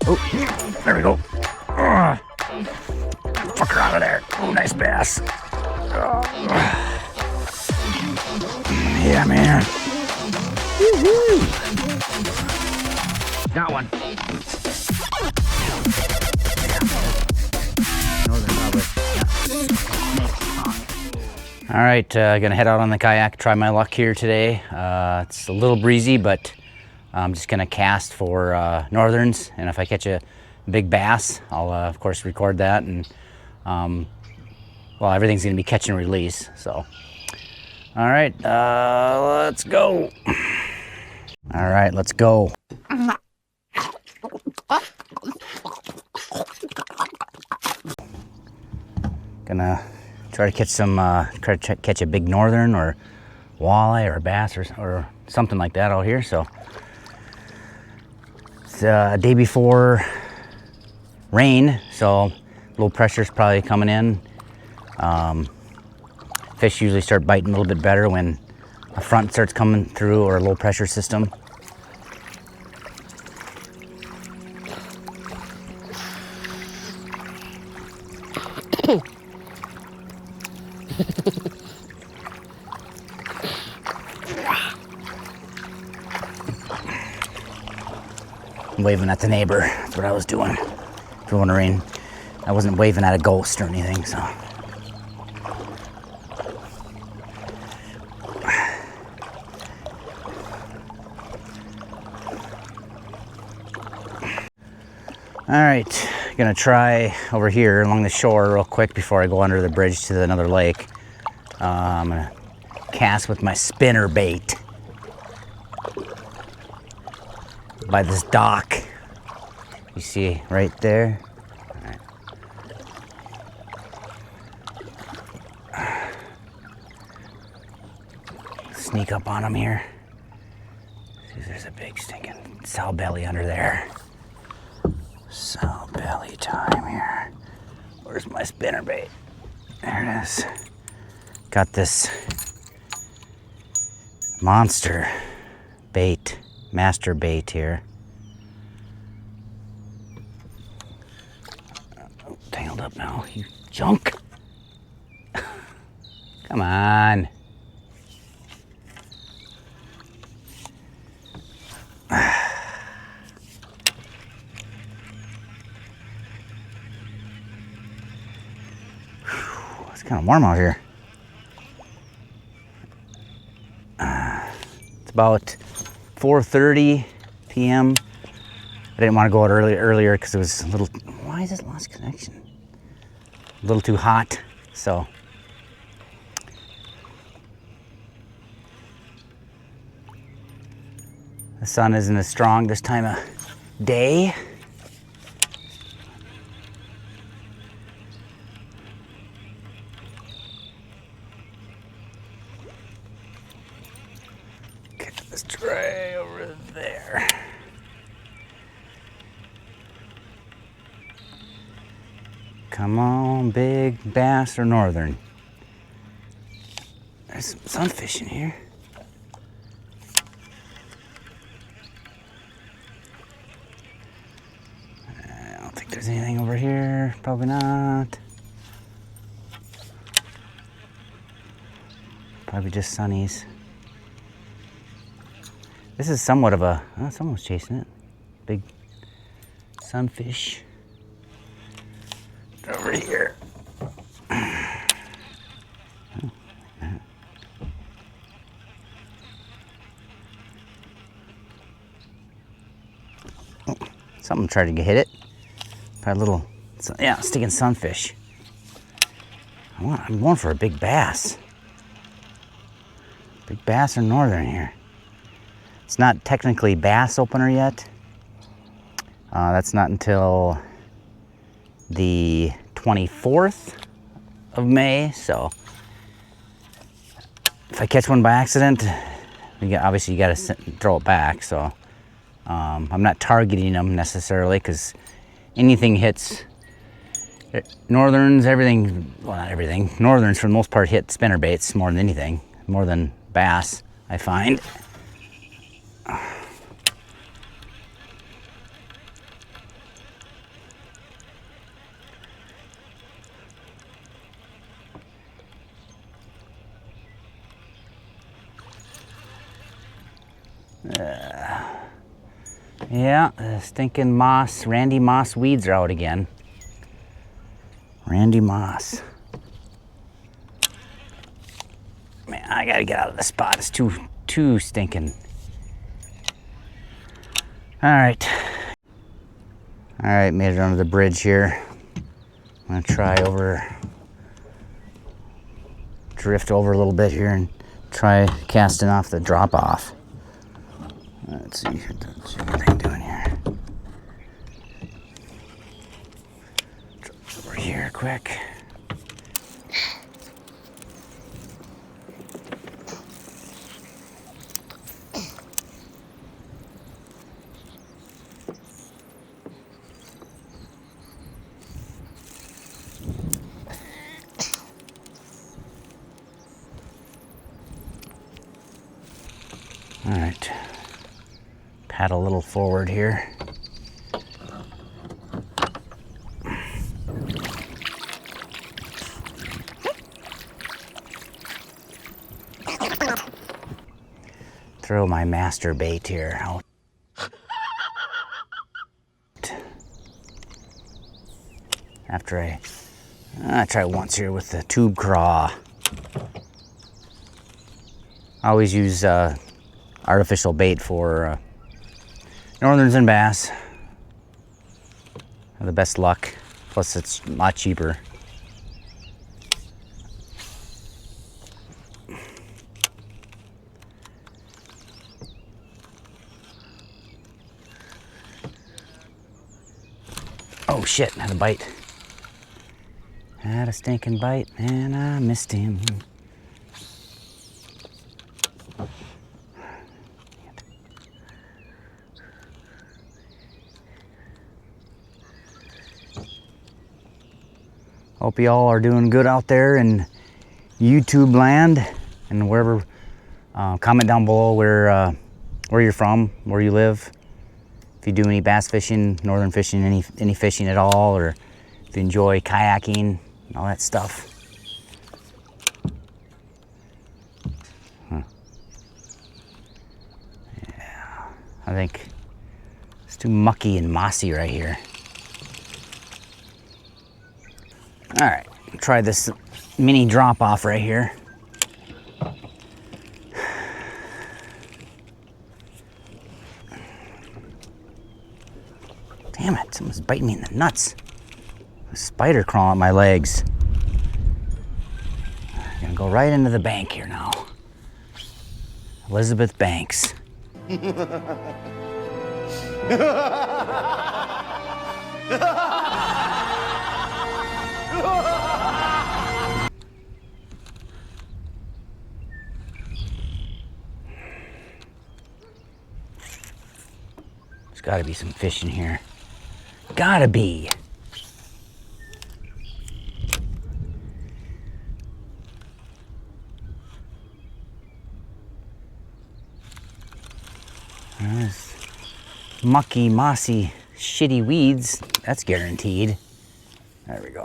Oh, there we go. Fucker out of there. Oh, nice bass. Yeah, man. Got one. All right, gonna head out on the kayak, try my luck here today. It's a little breezy, but I'm just gonna cast for northerns, and if I catch a big bass, I'll of course record that, and well, everything's gonna be catch and release. So, all right, let's go. All right, let's go. Gonna try to catch some, catch a big northern or walleye or a bass or something like that out here. So it's a day before rain, so low pressure's probably coming in. Fish usually start biting a little bit better when a front starts coming through or a low pressure system. I'm waving at the neighbor. That's what I was doing. If you're wondering, I wasn't waving at a ghost or anything, so. All right, gonna try over here along the shore real quick before I go under the bridge to another lake. I'm gonna cast with my spinner bait by this dock. You see right there? All right. Sneak up on him here. See, there's a big stinking sow belly under there. Sow belly time here. Where's my spinner bait? There it is. Got this monster bait, master bait here. Oh, tangled up now, you junk. Come on. It's kind of warm out here. It's about 4:30 p.m. I didn't want to go out earlier because it was a little. Why is it lost connection? A little too hot, so. The sun isn't as strong this time of day. Let's try over there. Come on, big bass or northern. There's some sunfish in here. I don't think there's anything over here. Probably not. Probably just sunnies. This is somewhat of a, oh, someone's chasing it. Big sunfish. Over here. Oh, something tried to hit it. Probably a little, yeah, sticking sunfish. I'm going for a big bass. Big bass or northern here. It's not technically bass opener yet. That's not until the 24th of May. So if I catch one by accident, obviously you got to throw it back. So I'm not targeting them necessarily because anything hits northerns, everything, well, not everything. Northerns for the most part hit spinner baits more than anything, more than bass, I find. Yeah, the stinking moss, Randy Moss weeds are out again. Randy Moss. Man, I gotta get out of the spot. It's too stinking. All right, made it under the bridge here. I'm gonna drift over a little bit here and try casting off the drop off. Let's see what I'm doing here. Over here quick. All right, paddle a little forward here. Throw my master bait here out. After I try once here with the tube craw. I always use artificial bait for northerns and bass. Have the best luck. Plus it's a lot cheaper. Oh shit, had a bite. Had a stinking bite and I missed him. Hope you all are doing good out there in YouTube land and wherever. Comment down below where you're from, where you live. If you do any bass fishing, northern fishing, any fishing at all, or if you enjoy kayaking, all that stuff. Yeah, I think it's too mucky and mossy right here. All right, try this mini drop off right here. Damn it, someone's biting me in the nuts. A spider crawling up my legs. I'm gonna go right into the bank here now. Elizabeth Banks. There's gotta be some fish in here. Gotta be. There's mucky, mossy, shitty weeds. That's guaranteed. There we go.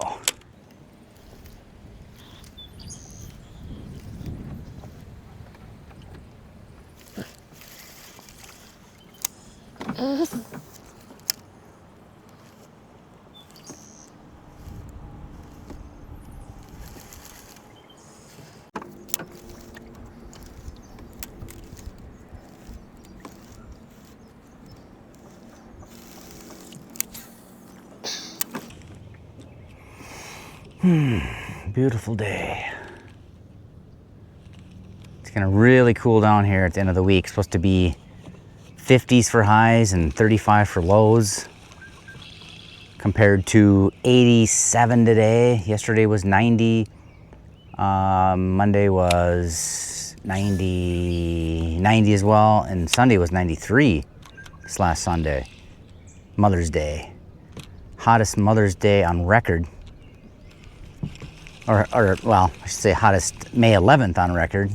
Beautiful day. It's gonna really cool down here at the end of the week. It's supposed to be 50s for highs and 35 for lows, compared to 87 today. Yesterday was 90. Monday was 90 as well, and Sunday was 93 this last Sunday. Mother's Day. Hottest Mother's Day on record. Or well, I should say hottest May 11th on record.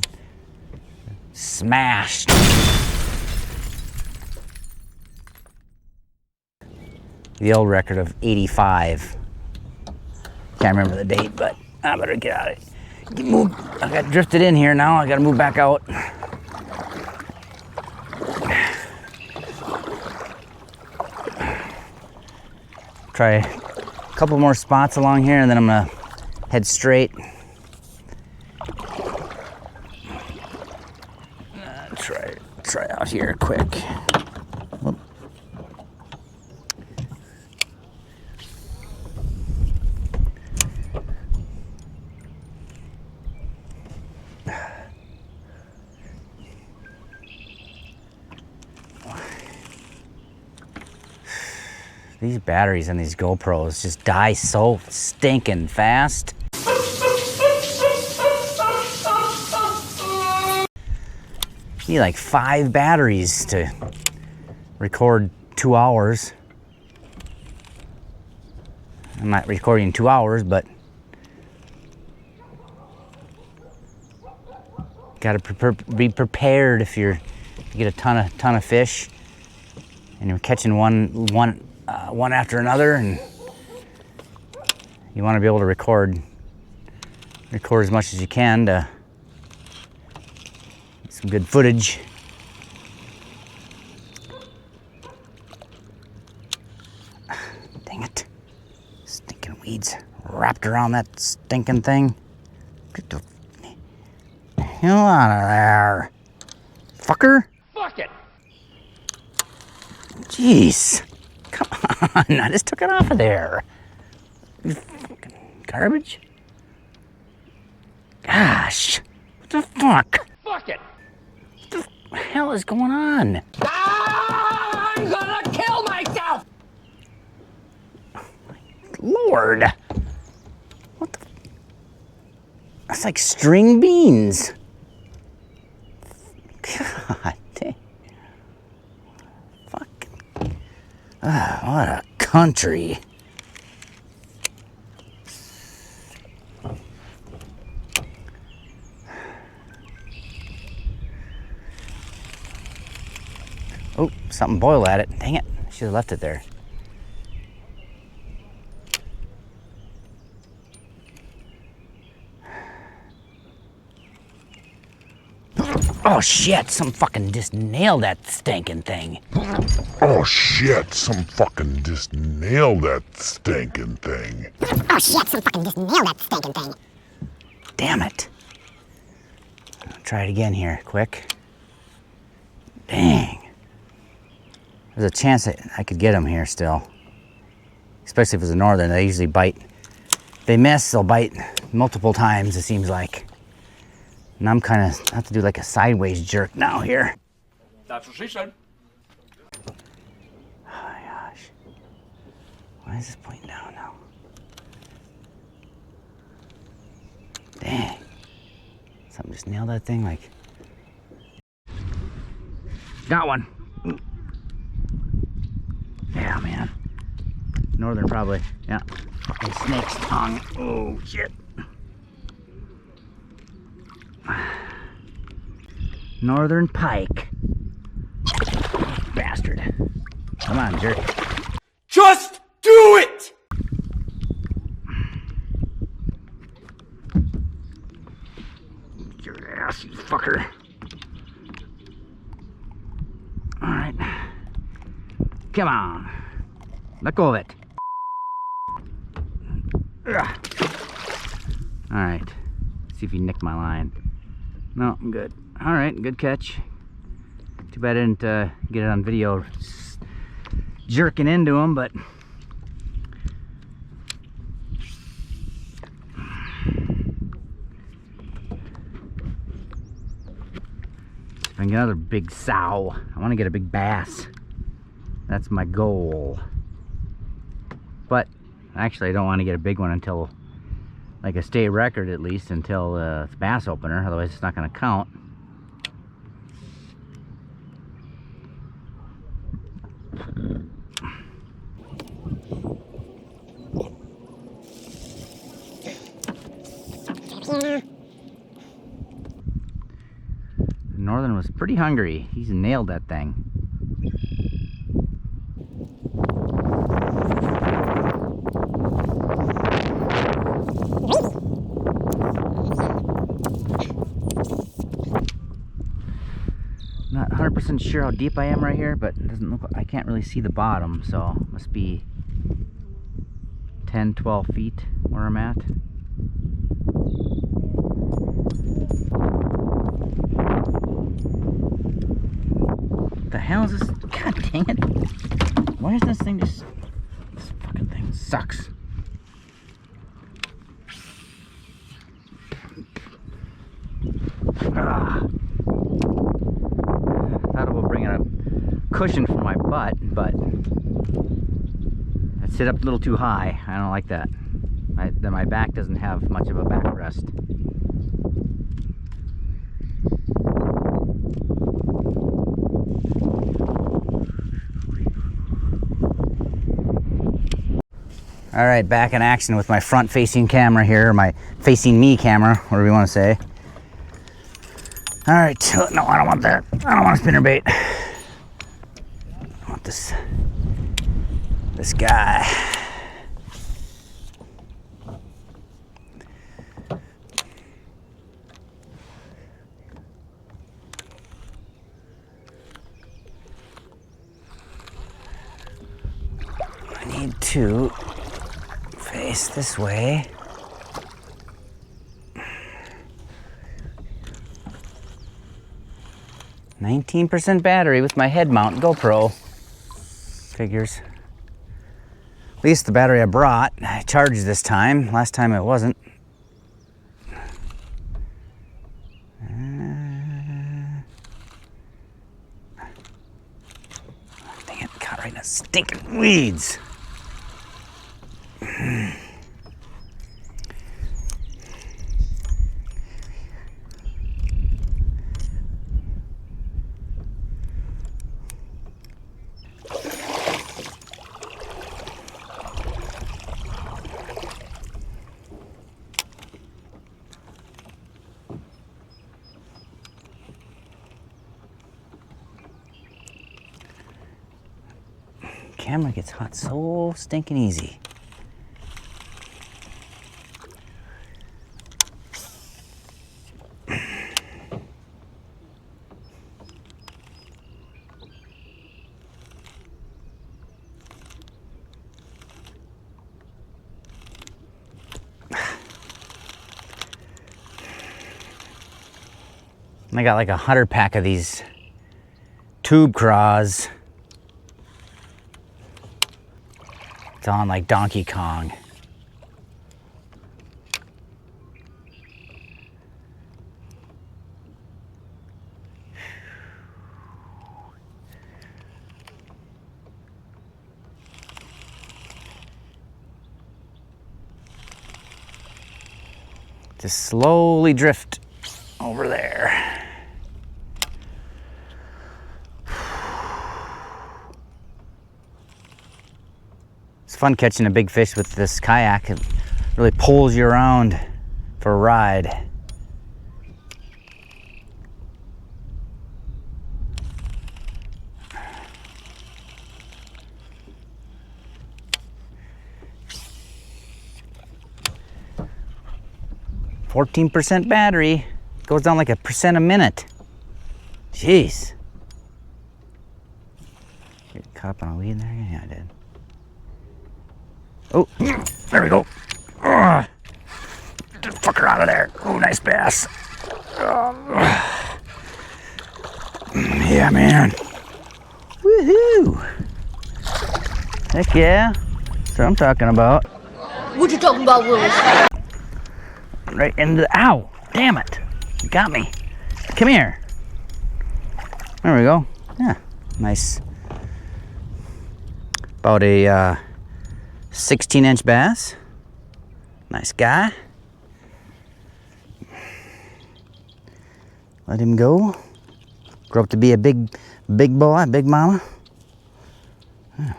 Smashed. The old record of 85. Can't remember the date, but I better get out of it. I got drifted in here now. I gotta move back out. try a couple more spots along here, and then I'm gonna head straight. Try out here quick. Whoop. These batteries on these GoPros just die so stinking fast. You need like 5 batteries to record 2 hours. I'm not recording 2 hours, but gotta be prepared if you get a ton of fish and you're catching one after another, and you want to be able to record as much as you can to get some good footage. Dang it. Stinking weeds wrapped around that stinking thing. Get the hell out of there, fucker. Fuck it. Jeez. Come on, I just took it off of there. You fucking garbage. Gosh, what the fuck? Fuck it. What the hell is going on? I'm gonna kill myself. Lord. What the? That's like string beans. God dang. Fucking. What a country. Oh, something boiled at it. Dang it. Should have left it there. Oh shit, some fucking just nailed that stinking thing. Oh shit, some fucking just nailed that stinking thing. Oh shit, some fucking just nailed that stinking thing. Damn it. I'll try it again here, quick. Dang. There's a chance that I could get them here still. Especially if it's a northern, they usually bite. If they miss, they'll bite multiple times, it seems like. And I'm kind of have to do like a sideways jerk now here. That's what she said. Oh my gosh. Why is this pointing down now? Dang. Something just nailed that thing like. Got one. Yeah, man. Northern probably. Yeah. Fucking snake's tongue. Oh shit. Northern pike. Bastard. Come on, jerk. Just do it! Your ass, you fucker. Alright. Come on. Let go of it. Alright. See if you nick my line. No, I'm good. Alright, good catch. Too bad I didn't get it on video jerking into him, but if I can get another big sow, I want to get a big bass. That's my goal. But actually, I don't want to get a big one until, like a state record at least, until it's bass opener. Otherwise, it's not going to count. Northern was pretty hungry. He's nailed that thing. Not 100% sure how deep I am right here, but it doesn't look. I can't really see the bottom, so it must be 10, 12 feet where I'm at. What the hell is this? God dang it. Why is this thing just... This fucking thing sucks. Thought it would bring a cushion for my butt, but I sit up a little too high. I don't like that. Then my back doesn't have much of a backrest. All right, back in action with my front-facing camera here, or my facing me camera, whatever you want to say. All right, no, I don't want that. I don't want a spinnerbait. I want this guy. I need to face this way. %, battery with my head mount GoPro. Figures. At least the battery I brought, I charged this time. Last time it wasn't. Dang it, caught right in the stinking weeds. Camera gets hot so stinking easy. I got like 100 pack of these tube craws. It's on like Donkey Kong. Just slowly drift over there. It's fun catching a big fish with this kayak. It really pulls you around for a ride. %, battery. Goes down like 1% a minute. Jeez. Get caught up on a weed there? Yeah, I did. Oh, there we go. Get the fucker out of there. Oh, nice bass. Yeah, man. Woohoo. Heck yeah. That's what I'm talking about. What you talking about, Willis? Right into the, ow, damn it. You got me. Come here. There we go. Yeah, nice. About a 16-inch bass. Nice guy. Let him go. Grow up to be a big boy, big mama. Yeah.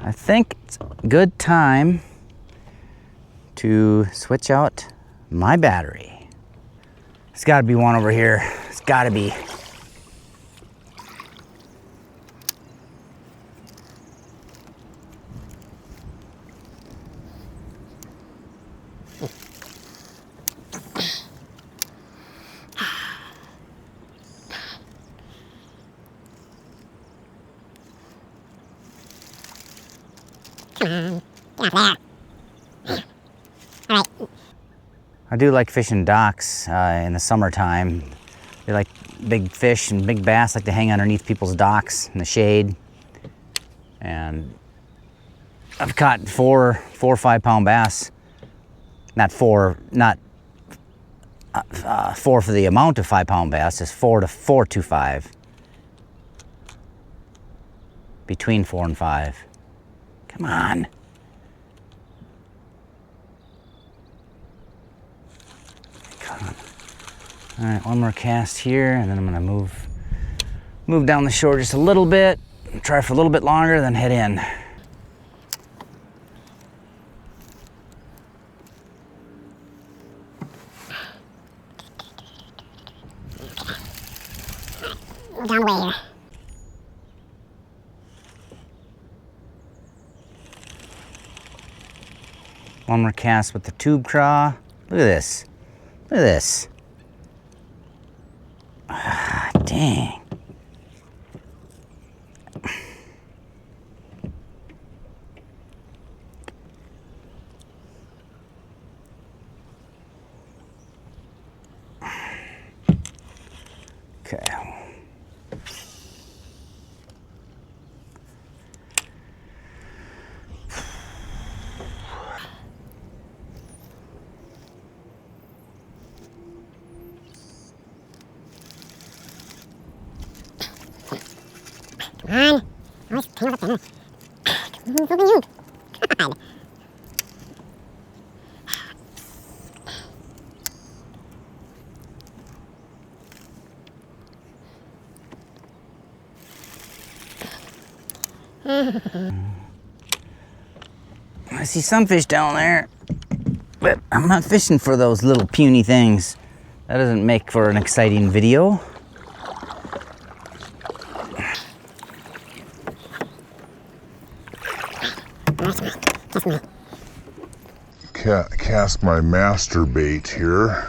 I think it's a good time to switch out my battery. There's got to be one over here. It's got to be. Get off there. Alright. I do like fishing docks in the summertime. They like big fish and big bass like to hang underneath people's docks in the shade. And I've caught 4 or 5 pound bass. Not 4 for the amount of 5 pound bass, just 4 to 5. Between 4 and 5. Come on. Come on. All right, one more cast here, and then I'm gonna move down the shore just a little bit, try for a little bit longer, then head in. Down the way here. One more cast with the tube craw. Look at this. Look at this. Ah, dang. Okay. Come on. Always tangled up there. Look at you. God. I see some fish down there, but I'm not fishing for those little puny things. That doesn't make for an exciting video. Cast my master bait here.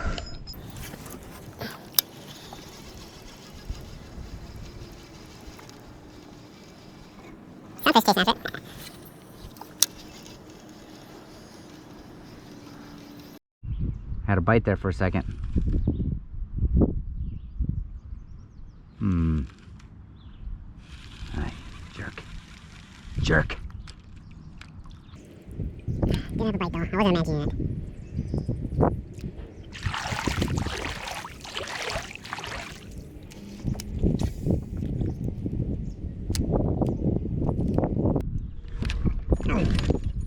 Some fish taste after it. Had a bite there for a second. Alright, jerk. Jerk. Didn't have a bite though. I wasn't imagining it.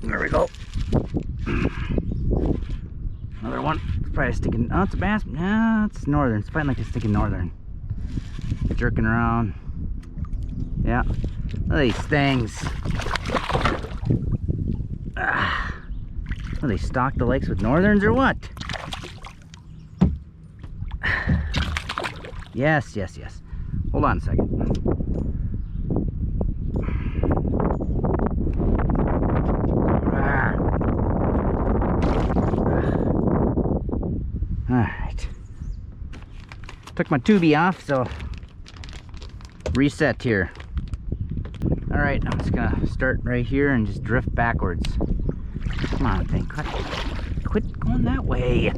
There we go. Another one. It's probably a sticking. Oh, it's a bass. No, it's northern. It's fighting like a sticking northern. Jerking around. Yeah. Look at these things. Ah. Well, they stock the lakes with northerns or what? Yes, yes, yes. Hold on a second. Alright. Took my tubey off, so reset here. Alright, I'm just gonna start right here and just drift backwards. Come on, thing. Quit going that way.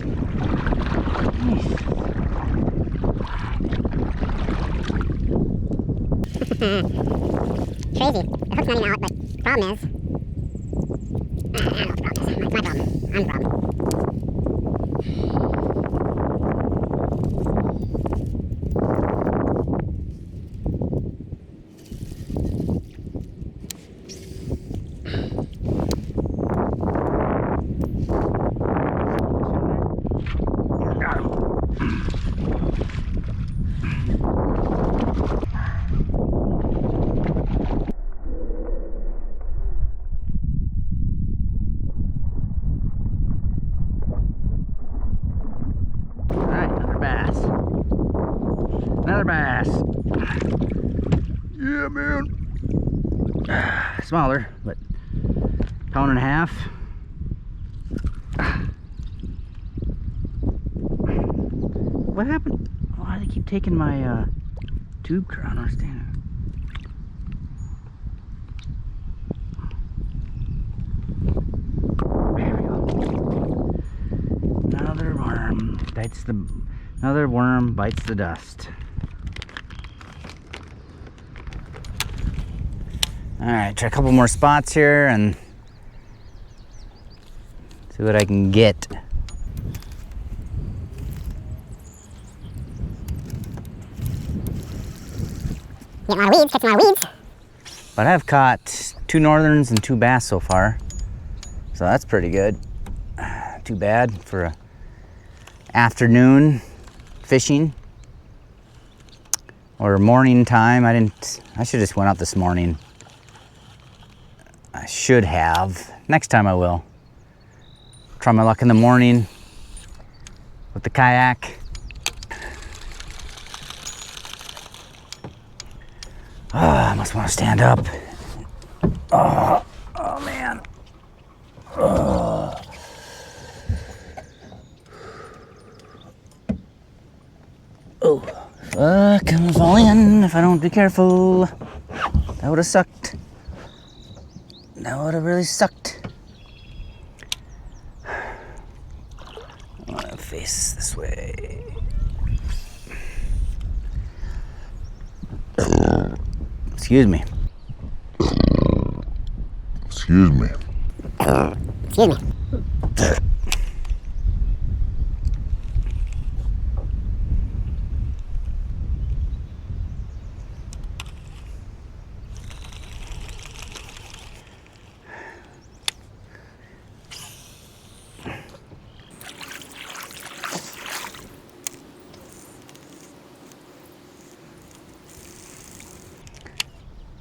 Jeez. Crazy. The hook's not even out, but the problem is... I don't know what the problem is. It's my problem. I'm the problem. Another bass. Yeah, man. Smaller, but pound and a half. What happened? Why do they keep taking my tube craw? I don't understand. Another worm bites the dust. All right, try a couple more spots here and see what I can get. Get a lot of weeds, catch a lot of weeds. But I've caught 2 northerns and 2 bass so far, so that's pretty good. Too bad for a afternoon fishing or morning time. I should just went out this morning. I should have. Next time I will. Try my luck in the morning with the kayak. Oh, I must want to stand up. Oh man. Oh, fuck, I'm falling if I don't be careful. That would have sucked. That would have really sucked. I'm gonna face this way. Excuse me. Excuse me. Excuse me.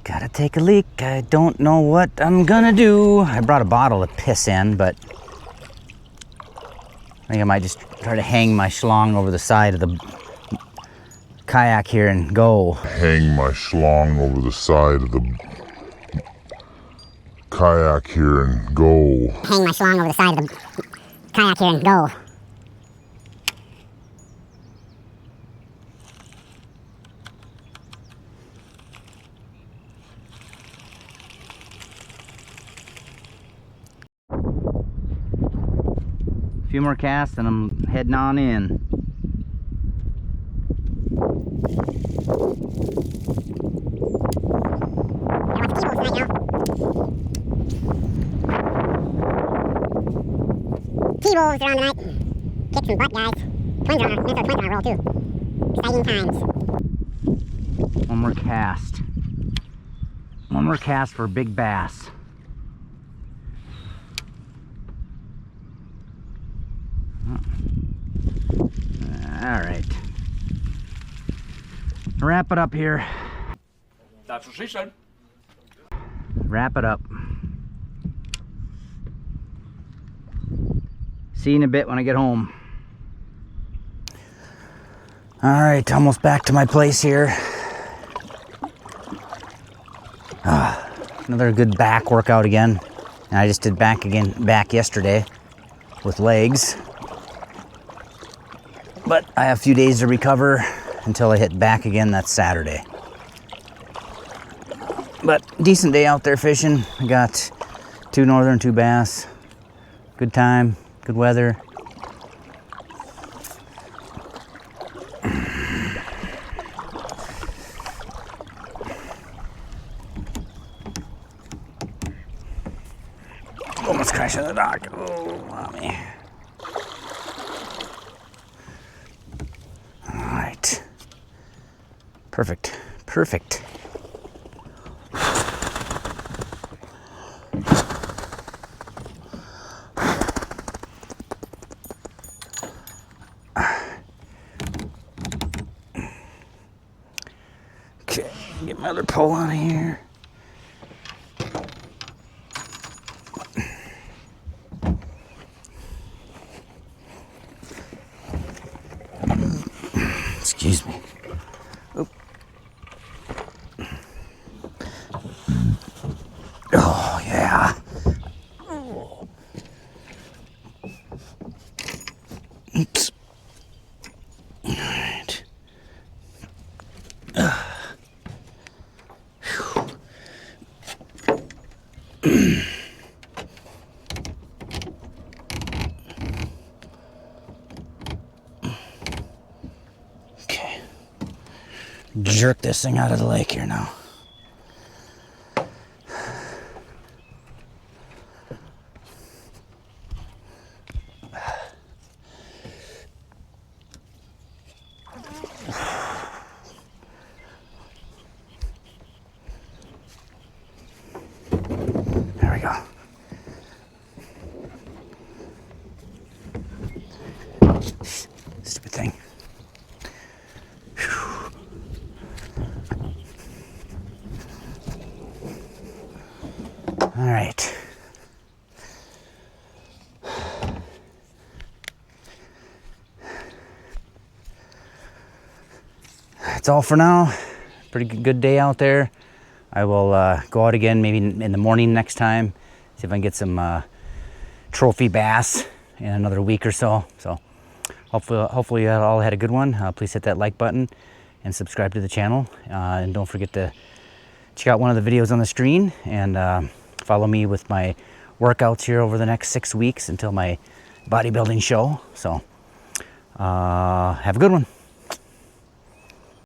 Gotta take a leak. I don't know what I'm gonna do. I brought a bottle to piss in, but I think I might just try to hang my schlong over the side of the kayak here and go. Hang my schlong over the side of the kayak here and go. Hang my schlong over the side of the kayak here and go. A few more casts and I'm heading on in. T-rolls are on tonight. Kick some butt, guys. Twins are on a roll too. Exciting times. One more cast. One more cast for big bass. All right. Wrap it up here. That's what she said. Wrap it up. See you in a bit when I get home. All right, almost back to my place here. Another good back workout again. And I just did back yesterday with legs. But I have a few days to recover until I hit back again. That's Saturday. But decent day out there fishing. I got 2 northern, 2 bass. Good time, good weather. Almost crashing the dock. Oh, mommy. All right. Perfect, perfect. Okay, get my other pole on here. Excuse me. Oop. Oh, yeah. Oops. All right. jerk this thing out of the lake here now. There we go. Stupid thing. All right. That's all for now. Pretty good day out there. I will go out again maybe in the morning next time. See if I can get some trophy bass in another week or so. So hopefully you all had a good one. Please hit that like button and subscribe to the channel. And don't forget to check out one of the videos on the screen and follow me with my workouts here over the next 6 weeks until my bodybuilding show. So have a good one.